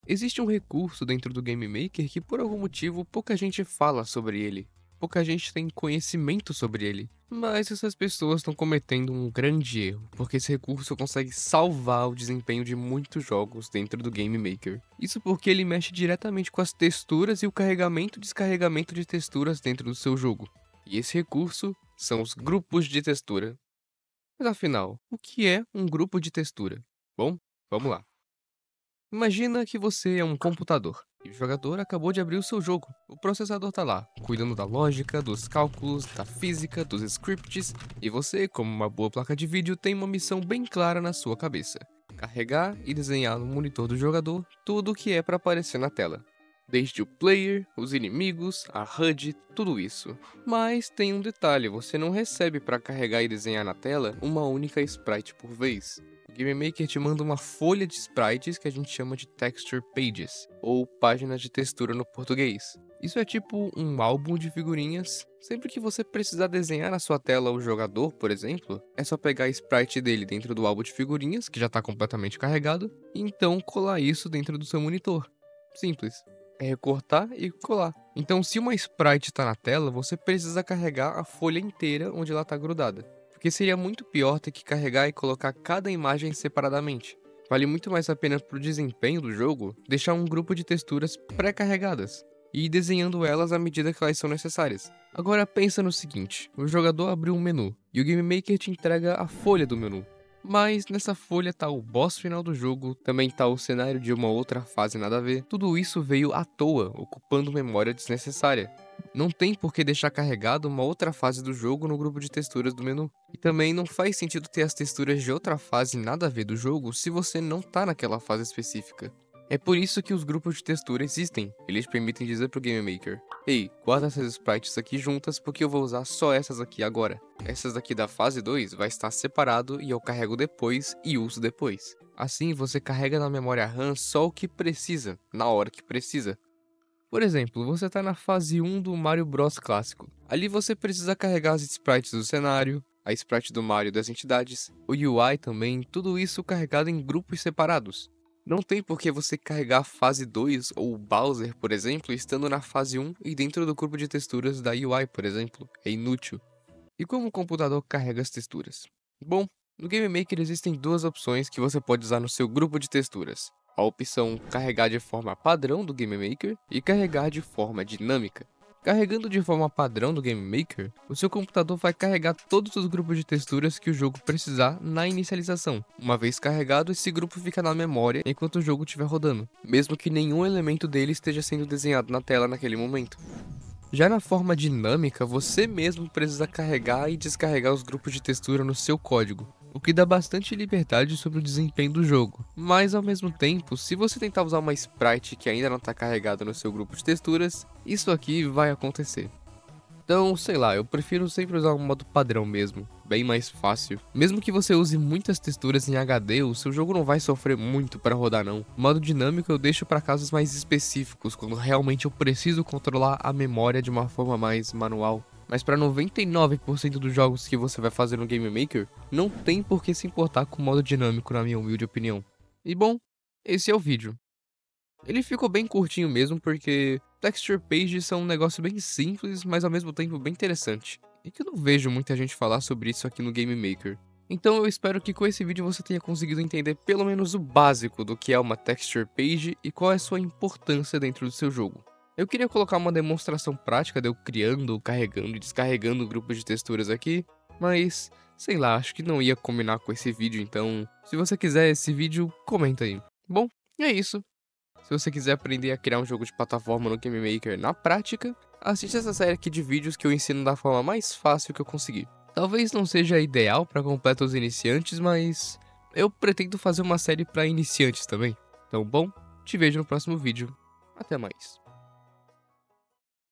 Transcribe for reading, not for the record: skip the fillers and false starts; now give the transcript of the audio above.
Existe um recurso dentro do Game Maker que por algum motivo pouca gente fala sobre ele. Pouca gente tem conhecimento sobre ele. Mas essas pessoas estão cometendo um grande erro, porque esse recurso consegue salvar o desempenho de muitos jogos dentro do Game Maker. Isso porque ele mexe diretamente com as texturas e o carregamento e descarregamento de texturas dentro do seu jogo. E esse recurso são os grupos de textura. Mas afinal, o que é um grupo de textura? Bom, vamos lá. Imagina que você é um computador e o jogador acabou de abrir o seu jogo. O processador tá lá, cuidando da lógica, dos cálculos, da física, dos scripts, e você, como uma boa placa de vídeo, tem uma missão bem clara na sua cabeça: carregar e desenhar no monitor do jogador tudo o que é para aparecer na tela. Desde o player, os inimigos, a HUD, tudo isso. Mas tem um detalhe, você não recebe para carregar e desenhar na tela uma única sprite por vez. O Game Maker te manda uma folha de sprites que a gente chama de Texture Pages, ou páginas de textura no português. Isso é tipo um álbum de figurinhas. Sempre que você precisar desenhar na sua tela o jogador, por exemplo, é só pegar a sprite dele dentro do álbum de figurinhas, que já está completamente carregado, e então colar isso dentro do seu monitor. Simples. É recortar e colar. Então, se uma sprite está na tela, você precisa carregar a folha inteira onde ela está grudada. Porque seria muito pior ter que carregar e colocar cada imagem separadamente. Vale muito mais a pena para o desempenho do jogo deixar um grupo de texturas pré-carregadas e ir desenhando elas à medida que elas são necessárias. Agora pensa no seguinte: o jogador abriu um menu e o Game Maker te entrega a folha do menu. Mas nessa folha tá o boss final do jogo, também tá o cenário de uma outra fase nada a ver. Tudo isso veio à toa, ocupando memória desnecessária. Não tem por que deixar carregado uma outra fase do jogo no grupo de texturas do menu. E também não faz sentido ter as texturas de outra fase nada a ver do jogo se você não tá naquela fase específica. É por isso que os grupos de textura existem. Eles permitem dizer pro Game Maker: ei, guarda essas sprites aqui juntas porque eu vou usar só essas aqui agora. Essas daqui da fase 2 vai estar separado e eu carrego depois e uso depois. Assim você carrega na memória RAM só o que precisa, na hora que precisa. Por exemplo, você está na fase 1 do Mario Bros clássico. Ali você precisa carregar as sprites do cenário, a sprite do Mario das entidades, o UI também, tudo isso carregado em grupos separados. Não tem por que você carregar a fase 2 ou o Bowser, por exemplo, estando na fase 1 e dentro do grupo de texturas da UI, por exemplo. É inútil. E como o computador carrega as texturas? Bom, no Game Maker existem duas opções que você pode usar no seu grupo de texturas. A opção carregar de forma padrão do Game Maker e carregar de forma dinâmica. Carregando de forma padrão do Game Maker, o seu computador vai carregar todos os grupos de texturas que o jogo precisar na inicialização. Uma vez carregado, esse grupo fica na memória enquanto o jogo estiver rodando, mesmo que nenhum elemento dele esteja sendo desenhado na tela naquele momento. Já na forma dinâmica, você mesmo precisa carregar e descarregar os grupos de textura no seu código, o que dá bastante liberdade sobre o desempenho do jogo. Mas ao mesmo tempo, se você tentar usar uma sprite que ainda não está carregada no seu grupo de texturas, isso aqui vai acontecer. Então, sei lá, eu prefiro sempre usar um modo padrão mesmo, bem mais fácil. Mesmo que você use muitas texturas em HD, o seu jogo não vai sofrer muito para rodar não. O modo dinâmico eu deixo para casos mais específicos, quando realmente eu preciso controlar a memória de uma forma mais manual. Mas para 99% dos jogos que você vai fazer no Game Maker, não tem por que se importar com o modo dinâmico, na minha humilde opinião. E bom, esse é o vídeo. Ele ficou bem curtinho mesmo, porque texture pages são um negócio bem simples, mas ao mesmo tempo bem interessante. E que eu não vejo muita gente falar sobre isso aqui no Game Maker. Então eu espero que com esse vídeo você tenha conseguido entender pelo menos o básico do que é uma texture page e qual é a sua importância dentro do seu jogo. Eu queria colocar uma demonstração prática de eu criando, carregando e descarregando grupos de texturas aqui, mas sei lá, acho que não ia combinar com esse vídeo, então se você quiser esse vídeo, comenta aí. Bom, é isso. Se você quiser aprender a criar um jogo de plataforma no Game Maker na prática, assista essa série aqui de vídeos que eu ensino da forma mais fácil que eu conseguir. Talvez não seja ideal para completos iniciantes, mas eu pretendo fazer uma série para iniciantes também. Então, bom, te vejo no próximo vídeo. Até mais.